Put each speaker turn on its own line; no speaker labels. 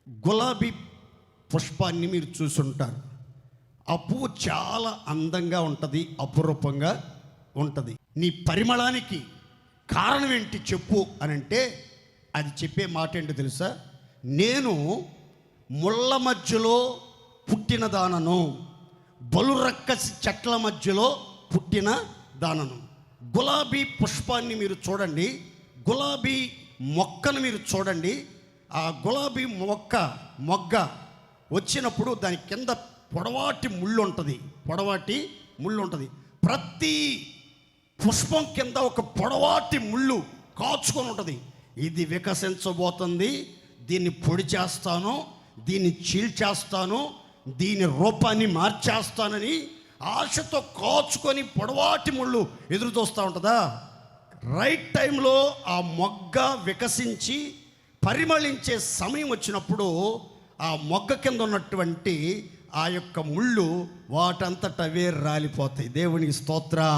గులాబీ పుష్పాన్ని మీరు చూసుంటారు. ఆ పువ్వు చాలా అందంగా ఉంటుంది, అపురూపంగా ఉంటుంది. నీ పరిమళానికి కారణం ఏంటి చెప్పు అని అంటే అది చెప్పే మాట ఏంటో తెలుసా? నేను ముళ్ళ మధ్యలో పుట్టిన దానను, బలురక్కసి చెట్ల మధ్యలో పుట్టిన దానను. గులాబీ పుష్పాన్ని మీరు చూడండి, గులాబీ మొక్కను మీరు చూడండి. ఆ గులాబీ మొగ్గ వచ్చినప్పుడు దాని కింద పొడవాటి ముళ్ళు ఉంటుంది. ప్రతి పుష్పం కింద ఒక పొడవాటి ముళ్ళు కాచుకొని ఉంటుంది. ఇది వికసించబోతుంది, దీన్ని పొడి చేస్తాను, దీన్ని చీల్చేస్తాను, దీని రూపాన్ని మార్చేస్తానని ఆశతో కాచుకొని పొడవాటి ముళ్ళు ఎదురు చూస్తూ ఉంటుందా? రైట్ టైంలో ఆ మొగ్గ వికసించి పరిమళించే సమయం వచ్చినప్పుడు ఆ మొగ్గ కింద ఉన్నటువంటి ఆ యొక్క ముళ్ళు వాటంతట అవే రాలిపోతాయి. దేవునికి స్తోత్రం.